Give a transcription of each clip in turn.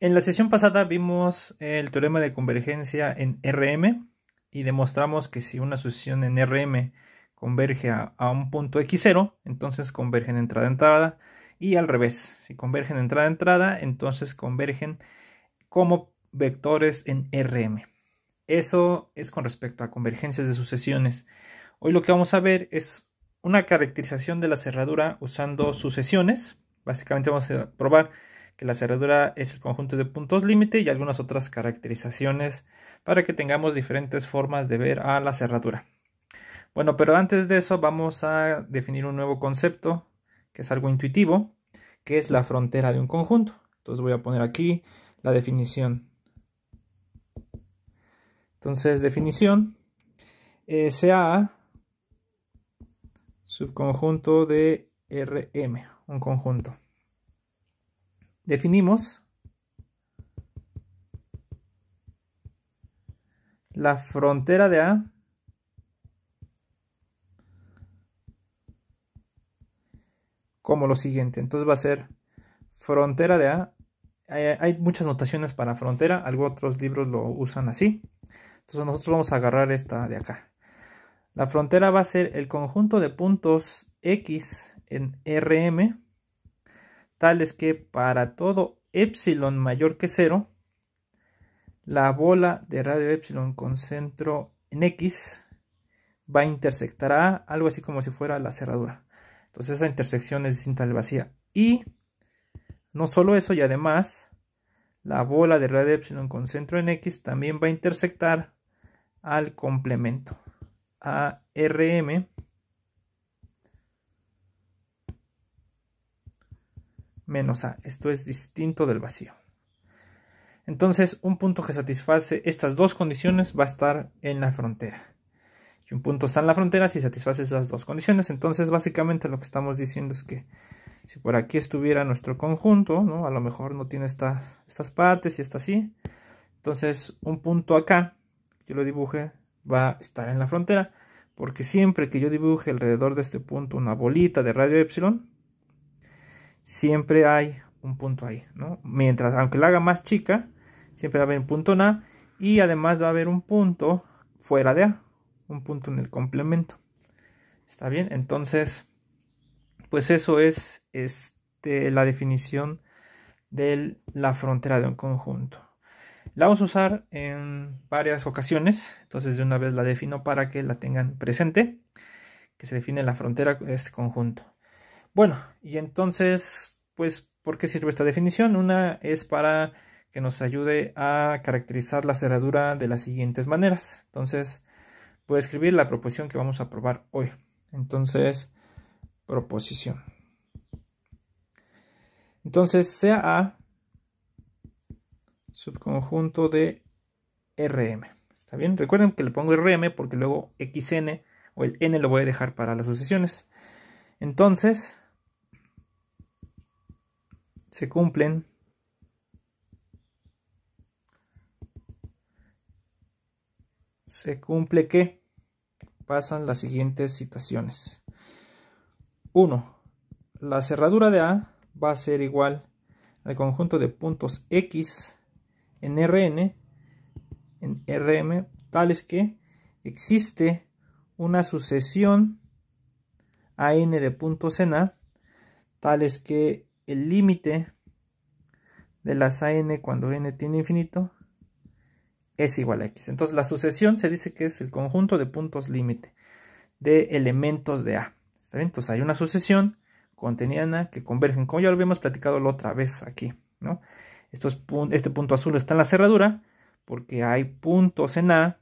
En la sesión pasada vimos el teorema de convergencia en Rm y demostramos que si una sucesión en Rm converge a un punto x0, entonces convergen entrada-entrada, y al revés, si convergen entrada-entrada, entonces convergen como vectores en Rm. Eso es con respecto a convergencias de sucesiones. Hoy lo que vamos a ver es una caracterización de la cerradura usando sucesiones. Básicamente vamos a probar que la cerradura es el conjunto de puntos límite y algunas otras caracterizaciones para que tengamos diferentes formas de ver a la cerradura. Bueno, pero antes de eso vamos a definir un nuevo concepto que es algo intuitivo, que es la frontera de un conjunto. Entonces voy a poner aquí la definición. Entonces, definición, sea subconjunto de Rm, un conjunto. Definimos la frontera de A como lo siguiente. Entonces va a ser frontera de A. Hay muchas notaciones para frontera, algunos otros libros lo usan así. Entonces nosotros vamos a agarrar esta de acá. La frontera va a ser el conjunto de puntos X en Rm, tales que para todo epsilon mayor que 0, la bola de radio epsilon con centro en X va a intersectar a algo así como si fuera la cerradura. Entonces esa intersección es distinta al vacía. Y no solo eso, y además la bola de radio epsilon con centro en X también va a intersectar al complemento a Rm menos A. Esto es distinto del vacío. Entonces un punto que satisface estas dos condiciones va a estar en la frontera. Y un punto está en la frontera si satisface esas dos condiciones. Entonces básicamente lo que estamos diciendo es que si por aquí estuviera nuestro conjunto, ¿no? A lo mejor no tiene estas partes y está así. Entonces un punto acá, que yo lo dibuje, va a estar en la frontera. Porque siempre que yo dibuje alrededor de este punto una bolita de radio epsilon, siempre hay un punto ahí, ¿no? Mientras, aunque la haga más chica, siempre va a haber un punto en A. Y además va a haber un punto fuera de A. Un punto en el complemento. ¿Está bien? Entonces, pues eso es la definición de la frontera de un conjunto. La vamos a usar en varias ocasiones, entonces de una vez la defino para que la tengan presente, que se define la frontera de este conjunto. Bueno, y entonces, pues, ¿por qué sirve esta definición? Una es para que nos ayude a caracterizar la cerradura de las siguientes maneras. Entonces, voy a escribir la proposición que vamos a probar hoy. Entonces, proposición. Entonces, sea A subconjunto de Rm. ¿Está bien? Recuerden que le pongo Rm porque luego xn o el n lo voy a dejar para las sucesiones. Entonces, se cumplen que pasan las siguientes situaciones. 1. La cerradura de A va a ser igual al conjunto de puntos X en Rm, tales que existe una sucesión AN de puntos en A, tales que el límite de las AN cuando n tiende a infinito es igual a X. Entonces la sucesión se dice que es el conjunto de puntos límite de elementos de A. ¿Está bien? Entonces hay una sucesión contenida en A que convergen, como ya lo habíamos platicado la otra vez aquí, ¿no? Este punto azul está en la cerradura porque hay puntos en A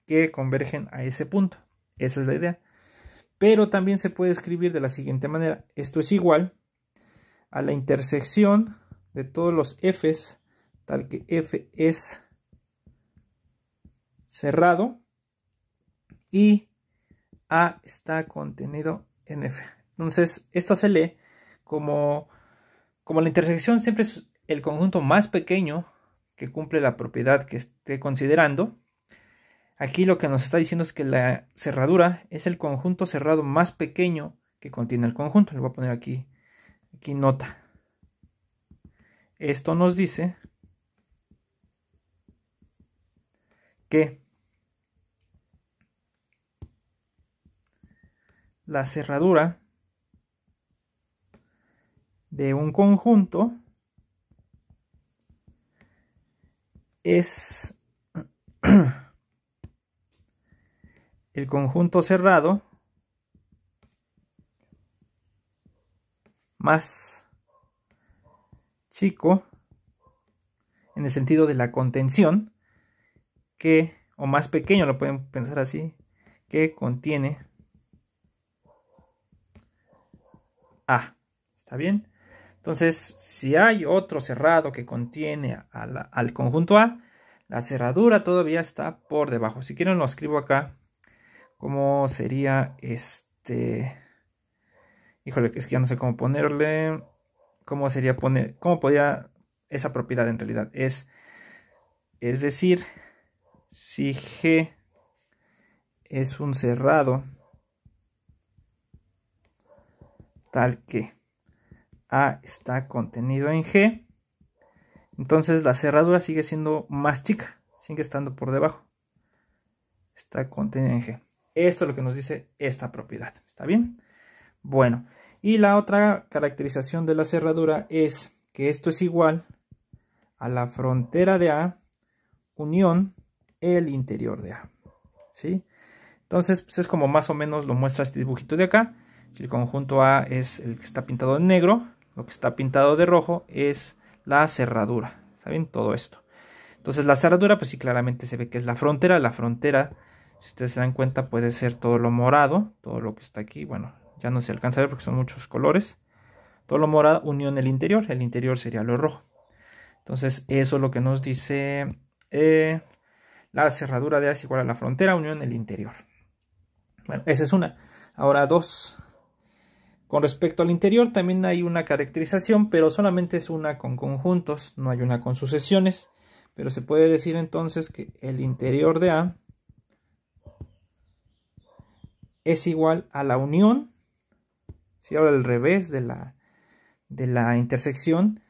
que convergen a ese punto. Esa es la idea. Pero también se puede escribir de la siguiente manera. Esto es igual a la intersección de todos los F's, tal que F es cerrado y A está contenido en F. Entonces, esto se lee como la intersección siempre es el conjunto más pequeño que cumple la propiedad que esté considerando. Aquí lo que nos está diciendo es que la cerradura es el conjunto cerrado más pequeño que contiene el conjunto. Le voy a poner aquí nota. Esto nos dice que la cerradura de un conjunto es el conjunto cerrado más chico en el sentido de la contención que, o más pequeño, lo pueden pensar así, que contiene A. ¿Está bien? Entonces, si hay otro cerrado que contiene al conjunto A, la cerradura todavía está por debajo. Si quieren lo escribo acá. ¿Cómo sería Híjole, es que ya no sé cómo ponerle. ¿Cómo sería poner? ¿Cómo podría esa propiedad en realidad? Es decir, si G es un cerrado tal que A está contenido en G, entonces la cerradura sigue siendo más chica, sigue estando por debajo. Está contenida en G. Esto es lo que nos dice esta propiedad. ¿Está bien? Bueno, y la otra caracterización de la cerradura es que esto es igual a la frontera de A unión el interior de A. ¿Sí? Entonces, pues es como más o menos lo muestra este dibujito de acá. Si el conjunto A es el que está pintado en negro, lo que está pintado de rojo es la cerradura. ¿Está bien? Todo esto. Entonces la cerradura, pues sí, claramente se ve que es la frontera. La frontera, si ustedes se dan cuenta, puede ser todo lo morado, todo lo que está aquí. Bueno, ya no se alcanza a ver porque son muchos colores. Todo lo morado unión el interior sería lo rojo. Entonces eso es lo que nos dice la cerradura de A es igual a la frontera unión el interior. Bueno, esa es una. Ahora dos. Con respecto al interior también hay una caracterización, pero solamente es una con conjuntos, no hay una con sucesiones. Pero se puede decir entonces que el interior de A es igual a la unión, si ahora el revés de la intersección,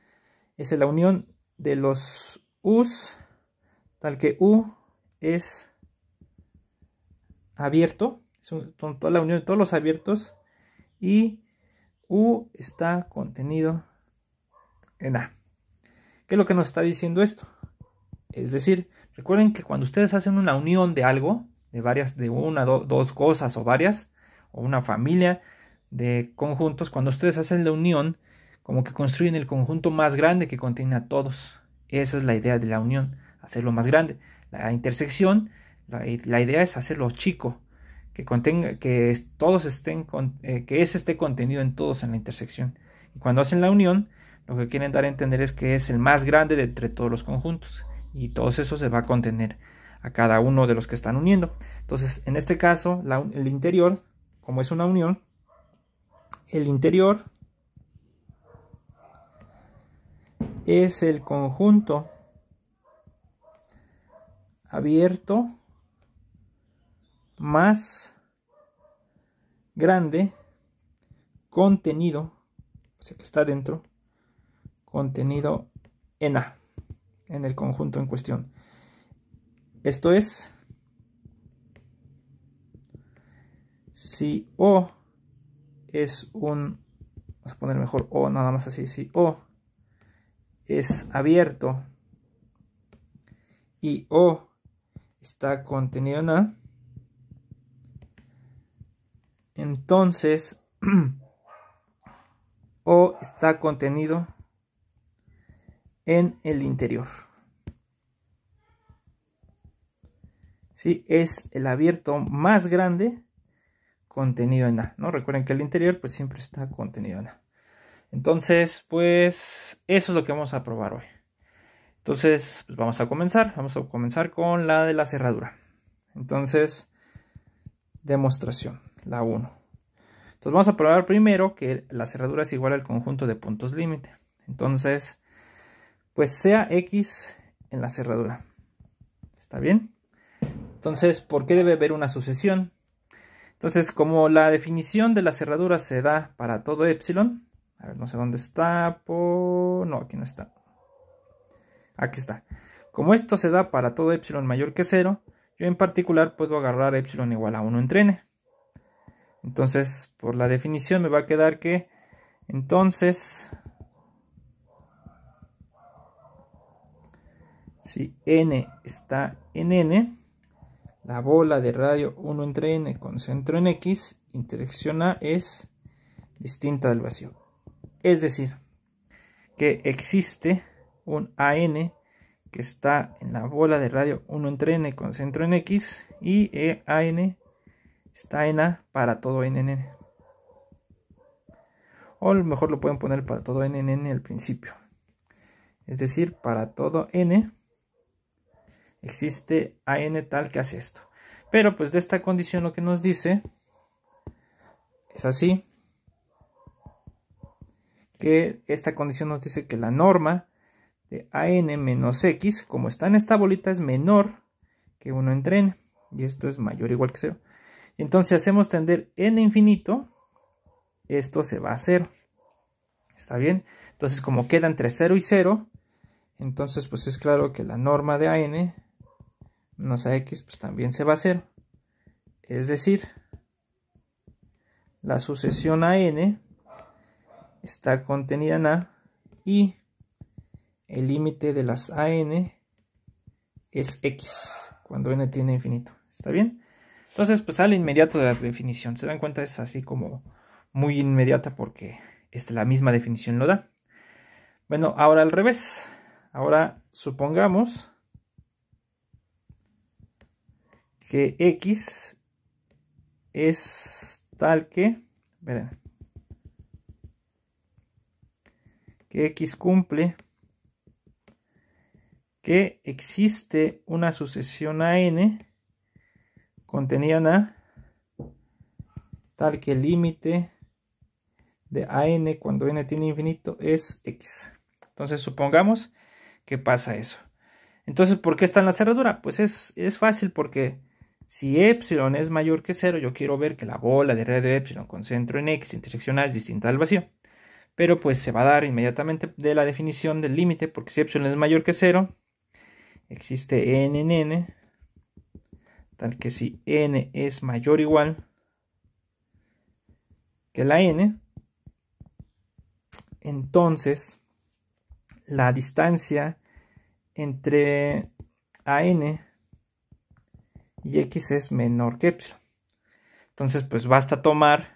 es la unión de los U's, tal que U es abierto, son toda la unión de todos los abiertos, y U está contenido en A. ¿Qué es lo que nos está diciendo esto? Es decir, recuerden que cuando ustedes hacen una unión de algo, de una, dos cosas o varias, o una familia de conjuntos, cuando ustedes hacen la unión, como que construyen el conjunto más grande que contiene a todos. Esa es la idea de la unión, hacerlo más grande. La intersección, la idea es hacerlo chico, que todos que ese esté contenido en todos en la intersección. Y cuando hacen la unión, lo que quieren dar a entender es que es el más grande de entre todos los conjuntos. Y todo eso se va a contener a cada uno de los que están uniendo. Entonces, en este caso, el interior, como es una unión, el interior es el conjunto abierto más grande contenido, o sea que está dentro, contenido en A, en el conjunto en cuestión. Esto es, si O es vamos a poner mejor O, nada más así, si O es abierto y O está contenido en A, entonces O está contenido en el interior. ¿Sí? Es el abierto más grande contenido en A, ¿no? Recuerden que el interior pues siempre está contenido en A. Entonces, pues eso es lo que vamos a probar hoy. Entonces, pues vamos a comenzar con la de la cerradura. Entonces, demostración, la 1. Entonces vamos a probar primero que la cerradura es igual al conjunto de puntos límite. Entonces, pues sea X en la cerradura. ¿Está bien? Entonces, ¿por qué debe haber una sucesión? Entonces, como la definición de la cerradura se da para todo epsilon, a ver, no sé dónde está, no, aquí no está. Aquí está. Como esto se da para todo epsilon mayor que 0, yo en particular puedo agarrar epsilon igual a 1 entre n. Entonces, por la definición me va a quedar que, entonces, si n está en n, la bola de radio 1 entre n con centro en x, intersección A es distinta del vacío. Es decir, que existe un AN que está en la bola de radio 1 entre n con centro en x y AN está en A para todo n en n. O a lo mejor lo pueden poner para todo n en n al principio. Es decir, para todo n existe AN tal que hace esto. Pero pues de esta condición lo que nos dice es así, que esta condición nos dice que la norma de AN menos X, como está en esta bolita, es menor que 1 entre n, y esto es mayor o igual que 0. Y entonces si hacemos tender n infinito, esto se va a 0. ¿Está bien? Entonces como queda entre 0 y 0, entonces pues es claro que la norma de AN menos AX pues también se va a 0. Es decir, la sucesión AN está contenida en A y el límite de las AN es X cuando n tiene infinito. ¿Está bien? Entonces pues sale inmediato de la definición. Se dan cuenta, es así como muy inmediata porque la misma definición lo da. Bueno, ahora al revés. Ahora supongamos que X es tal que, verán, que X cumple que existe una sucesión AN contenida en A tal que el límite de AN cuando n tiene infinito es X. Entonces supongamos que pasa eso. Entonces, ¿por qué está en la cerradura? Pues es fácil, porque si epsilon es mayor que 0, yo quiero ver que la bola de radio epsilon con centro en X intersección A es distinta al vacío. Pero pues se va a dar inmediatamente de la definición del límite, porque si epsilon es mayor que 0, existe n en n, tal que si n es mayor o igual que la n, entonces la distancia entre AN y X es menor que epsilon. Entonces pues basta tomar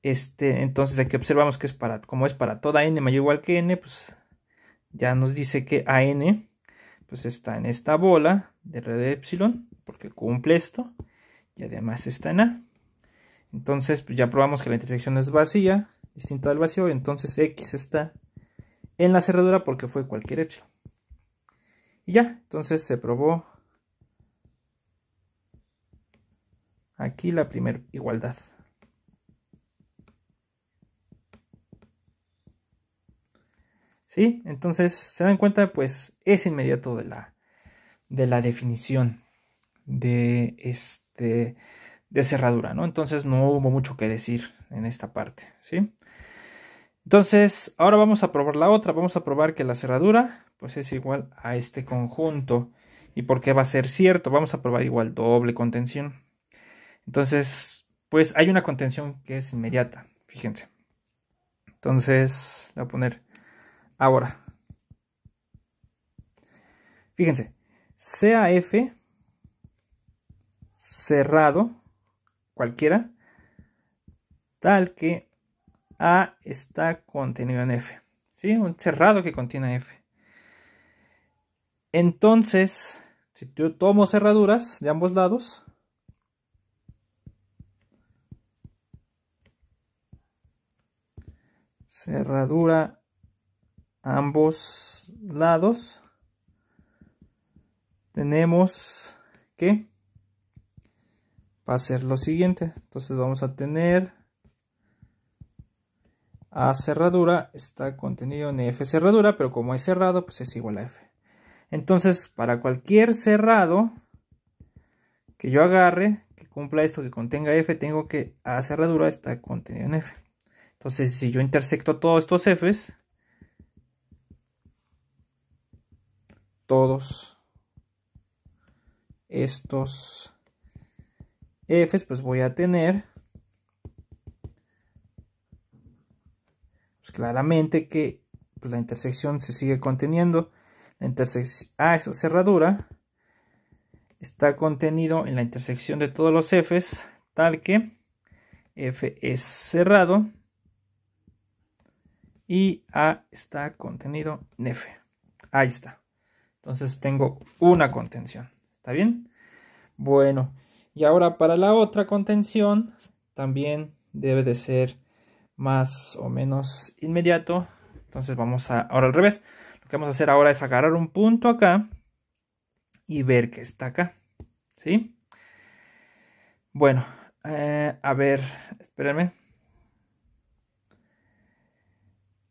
entonces aquí observamos que es como es para toda n mayor o igual que n, pues ya nos dice que AN pues está en esta bola de radio epsilon porque cumple esto y además está en A. Entonces pues ya probamos que la intersección es vacía, distinta del vacío, y entonces X está en la cerradura porque fue cualquier epsilon. Y ya, entonces se probó aquí la primera igualdad. ¿Sí? Entonces, se dan cuenta, pues es inmediato de la definición de cerradura, ¿no? Entonces no hubo mucho que decir en esta parte, ¿sí? Entonces, ahora vamos a probar la otra. Vamos a probar que la cerradura pues es igual a este conjunto. ¿Y por qué va a ser cierto? Vamos a probar igual doble contención. Entonces, pues hay una contención que es inmediata, fíjense. Entonces, voy a poner ahora. Fíjense, sea F cerrado, cualquiera, tal que A está contenido en F. ¿Sí? Un cerrado que contiene F. Entonces, si yo tomo cerraduras de ambos lados, cerradura a ambos lados, tenemos que va a ser lo siguiente. Entonces vamos a tener A cerradura está contenido en F cerradura, pero como es cerrado, pues es igual a F. Entonces, para cualquier cerrado que yo agarre, que cumpla esto, que contenga F, tengo que A cerradura está contenido en F. Entonces, si yo intersecto todos estos Fs, todos estos f's, pues voy a tener pues claramente que pues, la intersección se sigue conteniendo. La intersección esa cerradura está contenido en la intersección de todos los f's, tal que f es cerrado y A está contenido en F. Ahí está. Entonces tengo una contención. ¿Está bien? Bueno, y ahora para la otra contención también debe de ser más o menos inmediato. Entonces vamos a, ahora al revés. Lo que vamos a hacer ahora es agarrar un punto acá y ver que está acá. ¿Sí? Bueno, a ver, espérenme.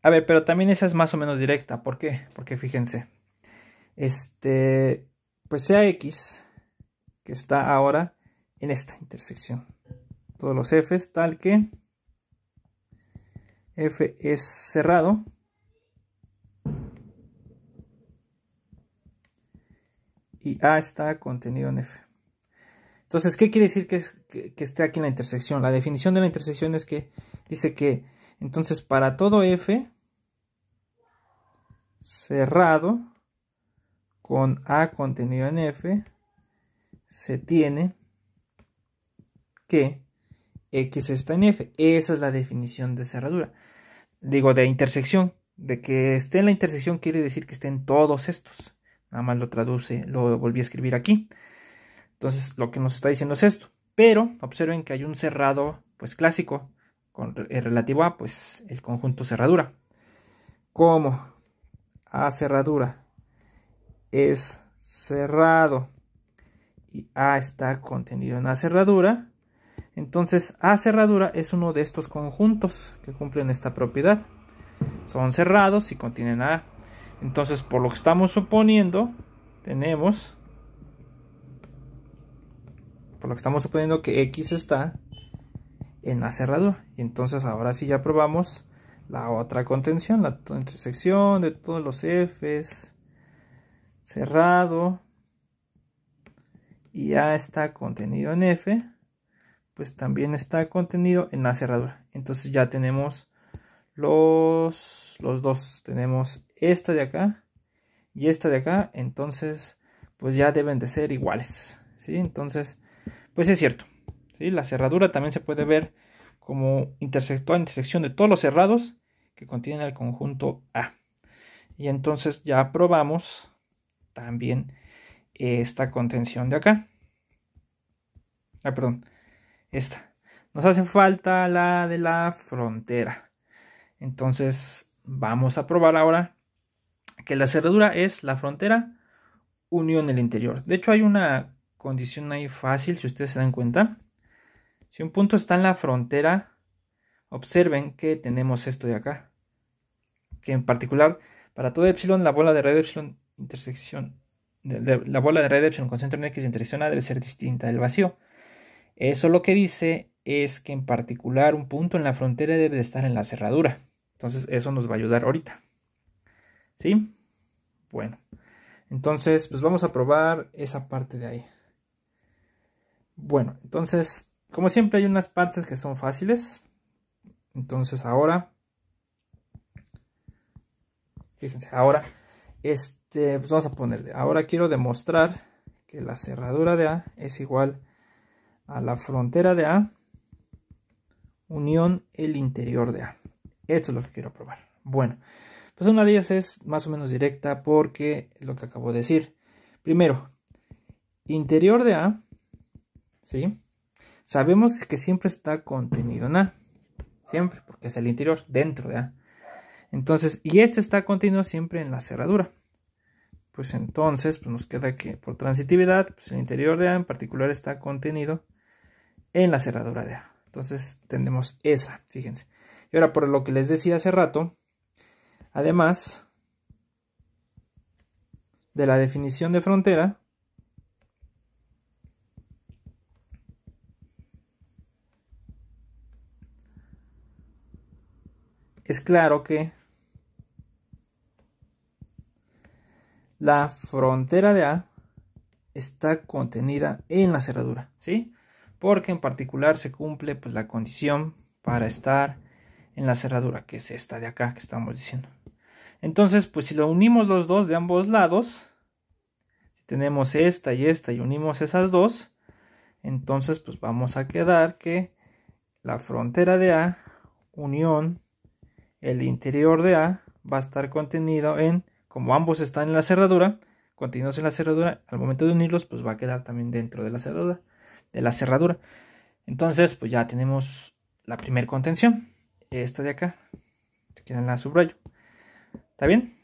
A ver, pero también esa es más o menos directa. ¿Por qué? Porque fíjense. Pues sea X que está ahora en esta intersección. Todos los F's, tal que F es cerrado. Y A está contenido en F. Entonces, ¿qué quiere decir que esté aquí en la intersección? La definición de la intersección es que dice que entonces para todo F cerrado con A contenido en F se tiene que X está en F. Esa es la definición de cerradura. Digo, de intersección. De que esté en la intersección quiere decir que esté en todos estos. Nada más lo traduce, lo volví a escribir aquí. Entonces, lo que nos está diciendo es esto. Pero observen que hay un cerrado, pues clásico, con relativo a, pues, el conjunto cerradura. Como A cerradura es cerrado y A está contenido en A cerradura, entonces A cerradura es uno de estos conjuntos que cumplen esta propiedad. Son cerrados y contienen A. Entonces, por lo que estamos suponiendo, tenemos, que X está en la cerradura. Y entonces ahora sí ya probamos la otra contención, la intersección de todos los F's, cerrado, y A está contenido en F, pues también está contenido en la cerradura. Entonces ya tenemos los dos. Tenemos esta de acá y esta de acá. Entonces, pues ya deben de ser iguales. ¿Sí? Entonces, pues es cierto. ¿Sí? La cerradura también se puede ver como intersección de todos los cerrados que contienen el conjunto A. Y entonces ya probamos también esta contención de acá. Perdón, esta. Nos hace falta la de la frontera. Entonces vamos a probar ahora que la cerradura es la frontera unión el interior. De hecho hay una condición ahí fácil si ustedes se dan cuenta. Si un punto está en la frontera, observen que tenemos esto de acá. Que en particular para todo epsilon la bola de red epsilon intersección la bola de red epsilon con centro en X intersección A debe ser distinta del vacío. Eso lo que dice es que en particular un punto en la frontera debe de estar en la cerradura. Entonces eso nos va a ayudar ahorita. ¿Sí? Bueno. Entonces pues vamos a probar esa parte de ahí. Bueno, entonces como siempre hay unas partes que son fáciles. Entonces ahora, fíjense, ahora pues vamos a ponerle. Ahora quiero demostrar que la cerradura de A es igual a la frontera de A unión el interior de A. Esto es lo que quiero probar. Bueno, pues una de ellas es más o menos directa porque es lo que acabo de decir. Primero, interior de A, ¿sí? Sabemos que siempre está contenido en A. Siempre, porque es el interior, dentro de A. Entonces, y este está contenido siempre en la cerradura. Pues entonces, pues nos queda que por transitividad, pues el interior de A en particular está contenido en la cerradura de A. Entonces tenemos esa, fíjense. Y ahora por lo que les decía hace rato, además de la definición de frontera, es claro que la frontera de A está contenida en la cerradura, ¿sí? Porque en particular se cumple pues la condición para estar en la cerradura, que es esta de acá que estamos diciendo. Entonces, pues si lo unimos los dos de ambos lados, si tenemos esta y unimos esas dos, entonces pues vamos a quedar que la frontera de A unión el interior de A va a estar contenido en, como ambos están en la cerradura, contenidos en la cerradura, al momento de unirlos pues va a quedar también dentro de la cerradura. Entonces pues ya tenemos la primera contención, esta de acá, que la subrayo. ¿Está bien?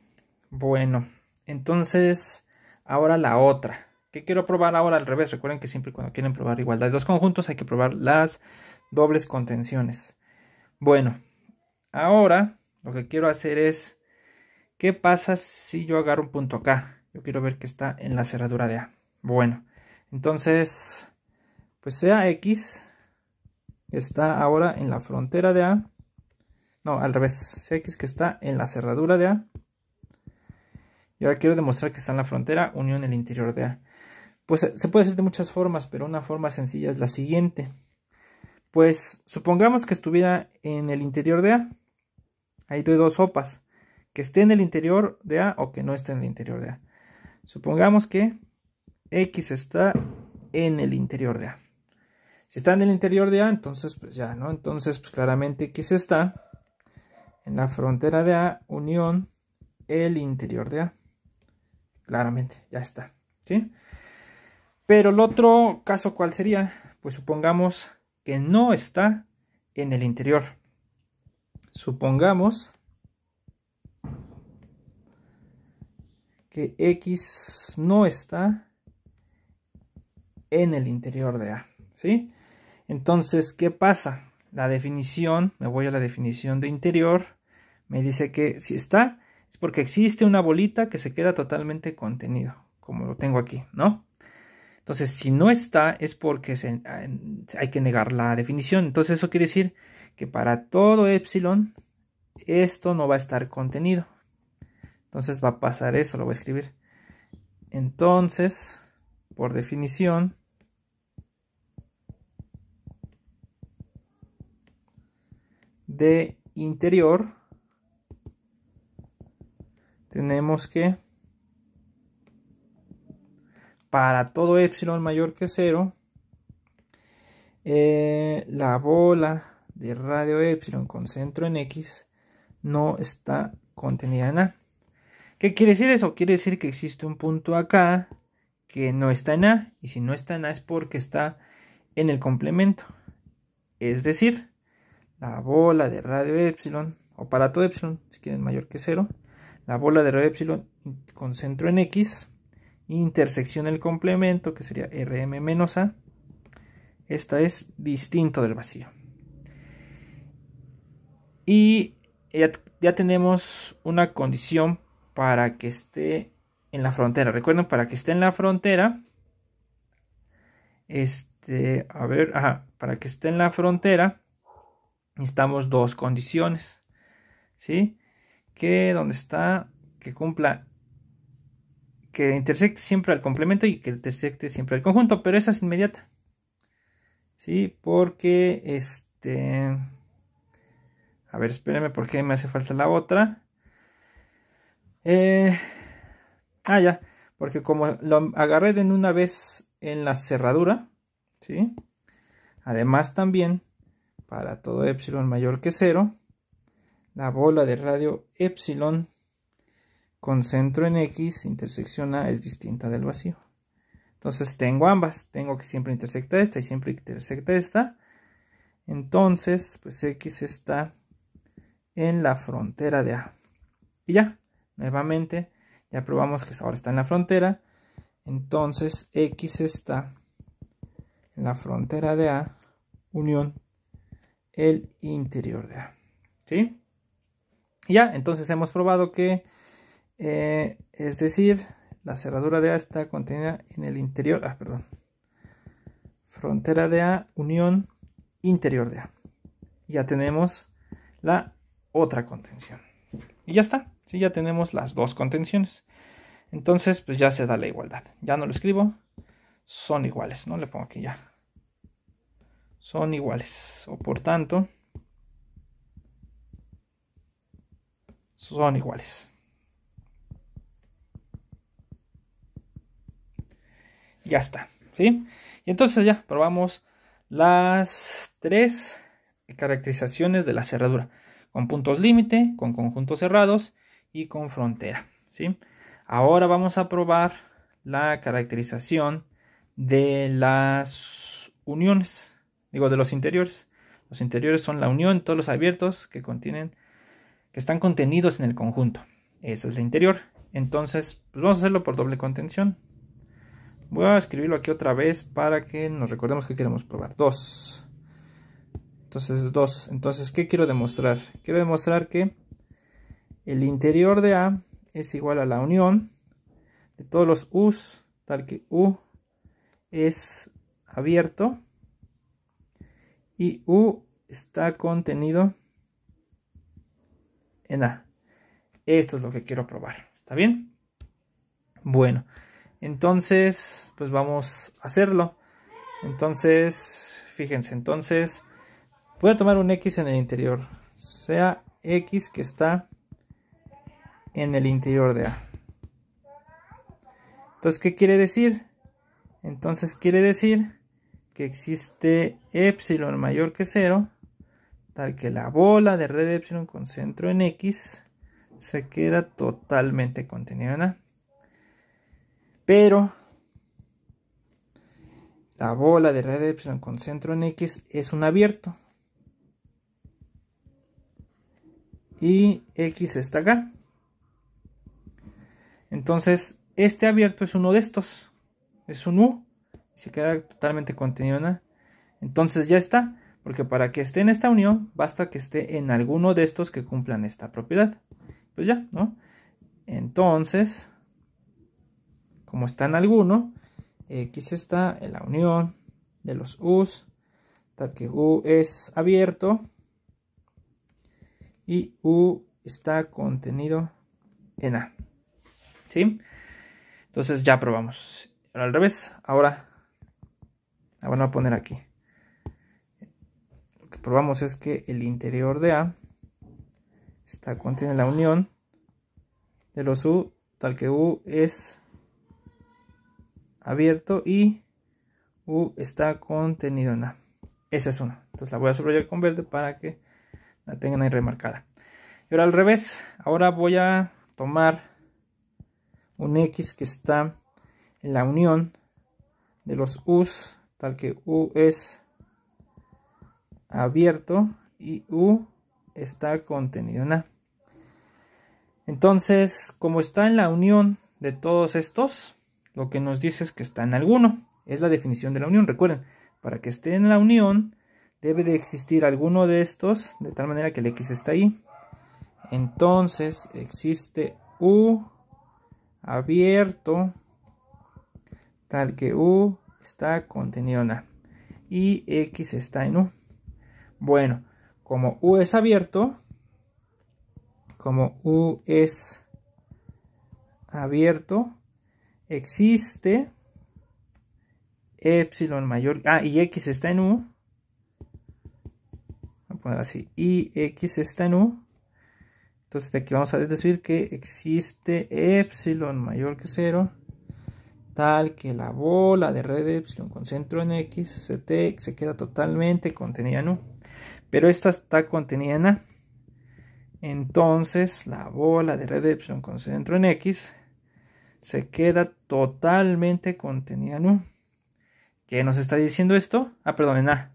Bueno, entonces ahora la otra, que quiero probar ahora al revés. Recuerden que siempre cuando quieren probar igualdad de dos conjuntos hay que probar las dobles contenciones. Bueno, ahora lo que quiero hacer es, ¿qué pasa si yo agarro un punto acá? Yo quiero ver que está en la cerradura de A. Bueno, entonces, pues sea X está ahora en la frontera de A. No, al revés, sea X que está en la cerradura de A. Y ahora quiero demostrar que está en la frontera unión el interior de A. Pues se puede hacer de muchas formas, pero una forma sencilla es la siguiente. Pues supongamos que estuviera en el interior de A. Ahí doy dos sopas, que esté en el interior de A o que no esté en el interior de A. Supongamos que X está en el interior de A. Si está en el interior de A, entonces pues ya, ¿no? Entonces pues claramente X está en la frontera de A unión el interior de A. Claramente, ya está, ¿sí? Pero el otro caso, ¿cuál sería? Pues supongamos que no está en el interior. Supongamos que X no está en el interior de A, ¿sí? Entonces, ¿qué pasa? La definición, me voy a la definición de interior, me dice que si está, es porque existe una bolita que se queda totalmente contenido, como lo tengo aquí, ¿no? Entonces, si no está, es porque hay que negar la definición. Entonces, eso quiere decir que para todo epsilon, esto no va a estar contenido. Entonces, va a pasar eso, lo voy a escribir. Entonces, por definición, de interior, tenemos que para todo epsilon mayor que 0, la bola de radio epsilon con centro en X no está contenida en A. ¿Qué quiere decir eso? Quiere decir que existe un punto acá que no está en A, y si no está en A es porque está en el complemento. Es decir, la bola de radio epsilon, o para todo epsilon, si quieren mayor que 0, la bola de radio epsilon con centro en X, intersección el complemento, que sería Rm menos A, esta es distinto del vacío. Y ya tenemos una condición para que esté en la frontera. Recuerden, para que esté en la frontera, para que esté en la frontera, necesitamos dos condiciones, ¿sí? Que donde está, que cumpla, que intersecte siempre al complemento y que intersecte siempre al conjunto, pero esa es inmediata, ¿sí? Porque a ver, espérenme, porque me hace falta la otra. Ya, porque como lo agarré de una vez en la cerradura, ¿sí? Además también, para todo epsilon mayor que 0, la bola de radio epsilon con centro en X, intersección A, es distinta del vacío. Entonces tengo ambas, tengo que siempre intersecta esta y siempre intersecta esta. Entonces, pues X está en la frontera de A. Y ya, nuevamente, ya probamos que ahora está en la frontera. Entonces X está en la frontera de A, unión el interior de A. ¿Sí? Y ya, entonces hemos probado que, es decir, la cerradura de A está contenida en el interior, frontera de A, unión interior de A. Ya tenemos la otra contención. Y ya está, ¿sí? Ya tenemos las dos contenciones. Entonces, pues ya se da la igualdad. Ya no lo escribo. Son iguales, ¿no? Le pongo aquí ya. Son iguales. O por tanto, son iguales. Ya está, ¿sí? Y entonces ya probamos las 3 caracterizaciones de la cerradura. Con puntos límite, con conjuntos cerrados y con frontera, ¿sí? Ahora vamos a probar la caracterización de las uniones, digo de los interiores. Los interiores son la unión, todos los abiertos que están contenidos en el conjunto. Esa es la interior. Entonces, pues vamos a hacerlo por doble contención. Voy a escribirlo aquí otra vez para que nos recordemos que queremos probar. 2. Entonces, 2. Entonces, ¿qué quiero demostrar? Quiero demostrar que el interior de A es igual a la unión de todos los U's, tal que U es abierto y U está contenido en A. Esto es lo que quiero probar. ¿Está bien? Bueno, entonces, pues vamos a hacerlo. Entonces, fíjense, entonces voy a tomar un X en el interior, sea X que está en el interior de A. Entonces, ¿qué quiere decir? Entonces quiere decir que existe epsilon mayor que 0, tal que la bola de red de epsilon con centro en X se queda totalmente contenida en A. Pero la bola de red de epsilon con centro en X es un abierto. Y X está acá. Entonces, este abierto es uno de estos. Es un U. Y se queda totalmente contenido en A. Entonces ya está. Porque para que esté en esta unión, basta que esté en alguno de estos que cumplan esta propiedad. Pues ya, ¿no? Entonces, como está en alguno, X está en la unión de los U's, tal que U es abierto y U está contenido en A. ¿Sí? Entonces ya probamos. Ahora al revés. Ahora voy a poner aquí. Lo que probamos es que el interior de A contiene la unión de los U, tal que U es abierto y U está contenido en A. Esa es una. Entonces la voy a subrayar con verde para que la tengan ahí remarcada. Y ahora al revés. Ahora voy a tomar un X que está en la unión de los U's, tal que U es abierto y U está contenido en A. Entonces, como está en la unión de todos estos, lo que nos dice es que está en alguno. Es la definición de la unión. Recuerden, para que esté en la unión, debe de existir alguno de estos, de tal manera que el X está ahí. Entonces, existe U abierto, tal que U está contenido en A. Y X está en U. Bueno, como U es abierto, existe epsilon mayor, y X está en U, voy a poner así, y X está en U, entonces de aquí vamos a deducir que existe epsilon mayor que 0, tal que la bola de red de epsilon con centro en X se queda totalmente contenida en U, pero esta está contenida en A. Entonces la bola de red de epsilon con centro en X se queda totalmente contenida en U. ¿Qué nos está diciendo esto? Perdón, en A.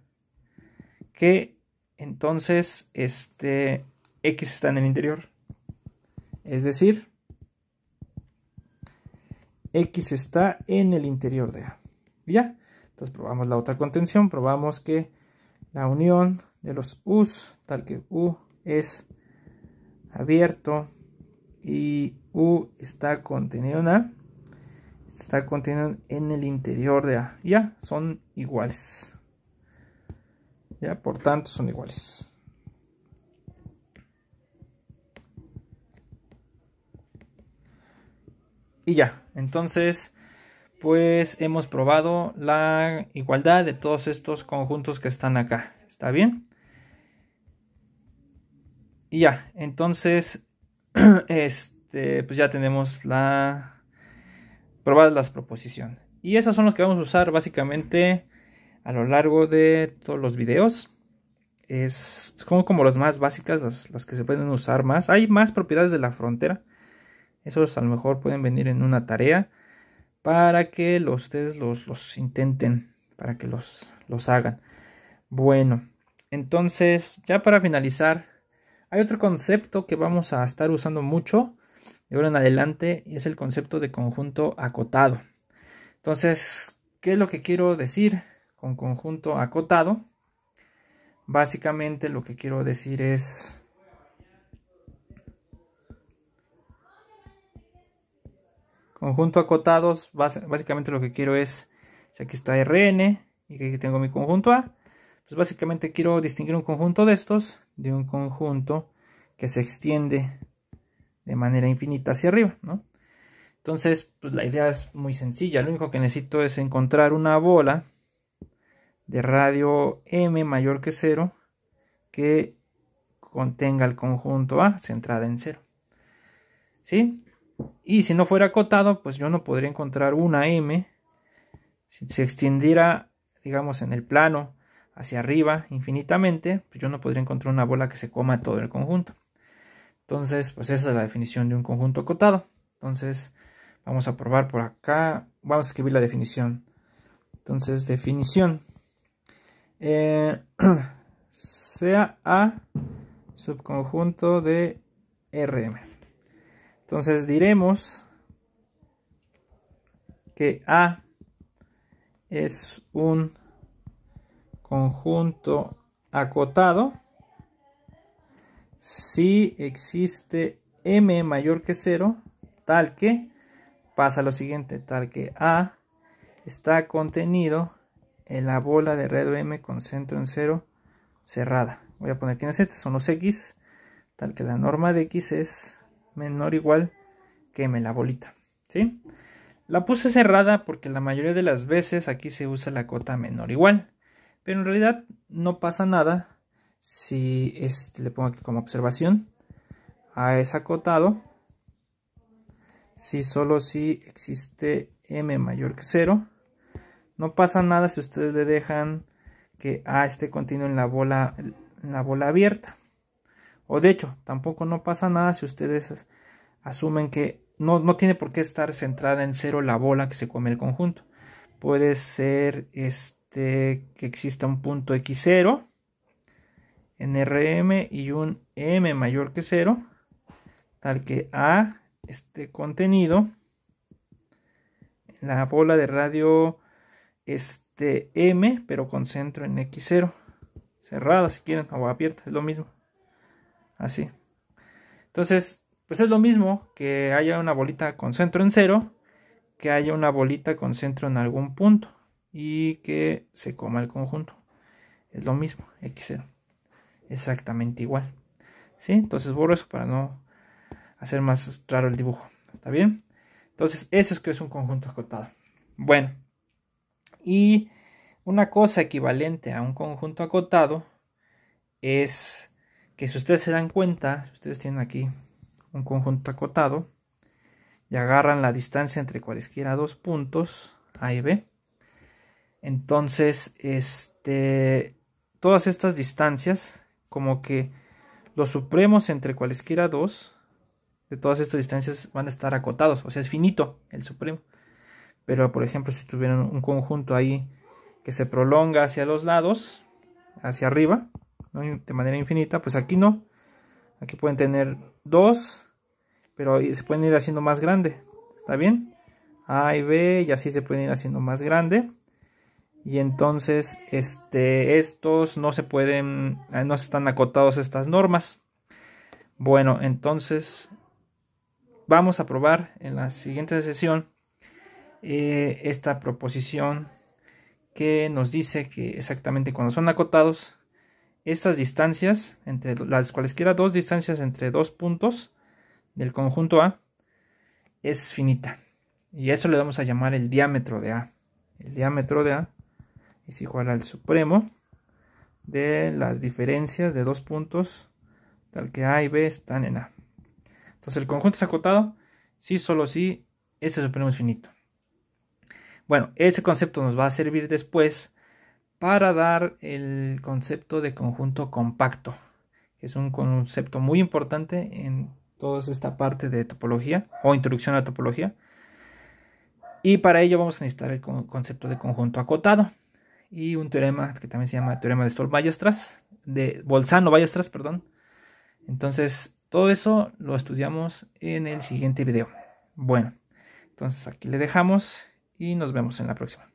Que entonces X está en el interior. Es decir, X está en el interior de A. ¿Ya? Entonces probamos la otra contención. Probamos que la unión de los U's, tal que U es abierto y U está contenido en A, está contenido en el interior de A. Ya, son iguales. Ya, por tanto, son iguales. Y ya, entonces pues hemos probado la igualdad de todos estos conjuntos que están acá. ¿Está bien? Y ya, entonces pues ya tenemos probadas las proposiciones. Y esas son las que vamos a usar básicamente a lo largo de todos los videos. Son como las más básicas, las que se pueden usar más. Hay más propiedades de la frontera. Esos a lo mejor pueden venir en una tarea para que ustedes los intenten, para que los hagan. Bueno, entonces ya para finalizar, hay otro concepto que vamos a estar usando mucho de ahora en adelante y es el concepto de conjunto acotado. Entonces, ¿qué es lo que quiero decir con conjunto acotado? Básicamente lo que quiero decir es conjunto acotados. Básicamente lo que quiero es, si aquí está Rn y aquí tengo mi conjunto A, pues básicamente quiero distinguir un conjunto de estos de un conjunto que se extiende de manera infinita hacia arriba, ¿no? Entonces, pues la idea es muy sencilla. Lo único que necesito es encontrar una bola de radio m mayor que 0 que contenga el conjunto A centrada en 0. ¿Sí? Y si no fuera acotado, pues yo no podría encontrar una m. Si se extendiera, digamos, en el plano hacia arriba infinitamente, pues yo no podría encontrar una bola que se coma todo el conjunto. Entonces, pues esa es la definición de un conjunto acotado. Entonces, vamos a probar por acá. Vamos a escribir la definición. Entonces, definición. Sea A subconjunto de Rm. Entonces diremos que A es un conjunto acotado si existe m mayor que 0, tal que pasa lo siguiente, tal que A está contenido en la bola de radio m con centro en 0 cerrada. Voy a poner quiénes son los x, tal que la norma de x es menor o igual que m, la bolita, ¿sí? La puse cerrada porque la mayoría de las veces aquí se usa la cota menor o igual, pero en realidad no pasa nada si le pongo aquí como observación. A es acotado solo si existe m mayor que 0. No pasa nada si ustedes le dejan que A esté contenido en la bola abierta. O de hecho, tampoco no pasa nada si ustedes asumen que no tiene por qué estar centrada en 0 la bola que se come el conjunto. Puede ser que exista un punto x0 en Rm y un m mayor que 0, tal que A esté contenido en la bola de radio m, pero con centro en x0, cerrada si quieren, o abierta, es lo mismo, así. Entonces, pues es lo mismo que haya una bolita con centro en 0, que haya una bolita con centro en algún punto y que se coma el conjunto. Es lo mismo, x0, exactamente igual, ¿sí? Entonces borro eso para no hacer más claro el dibujo, ¿está bien? Entonces, eso es que es un conjunto acotado. Bueno, y una cosa equivalente a un conjunto acotado es que si ustedes se dan cuenta, si ustedes tienen aquí un conjunto acotado y agarran la distancia entre cualesquiera dos puntos A y B, entonces todas estas distancias, como que los supremos entre cualesquiera dos de todas estas distancias van a estar acotados, o sea, es finito el supremo. Pero por ejemplo, si tuvieran un conjunto ahí que se prolonga hacia los lados, hacia arriba, ¿no?, de manera infinita, pues aquí no. Aquí pueden tener dos, pero se pueden ir haciendo más grande. ¿Está bien? A y B, y así se pueden ir haciendo más grande. Y entonces estos no se pueden, no están acotados estas normas. Bueno, entonces vamos a probar en la siguiente sesión esta proposición que nos dice que exactamente cuando son acotados, estas distancias entre las cualesquiera dos distancias entre dos puntos del conjunto A es finita. Y eso le vamos a llamar el diámetro de A. El diámetro de A es igual al supremo de las diferencias de dos puntos tal que A y B están en A. Entonces el conjunto es acotado si solo si este supremo es finito. Bueno, ese concepto nos va a servir después para dar el concepto de conjunto compacto, que es un concepto muy importante en toda esta parte de topología o introducción a la topología. Y para ello vamos a necesitar el concepto de conjunto acotado y un teorema que también se llama teorema de Stolp-Weierstrass, de Bolzano-Weierstrass, perdón. Entonces, todo eso lo estudiamos en el siguiente video. Bueno, entonces aquí le dejamos y nos vemos en la próxima.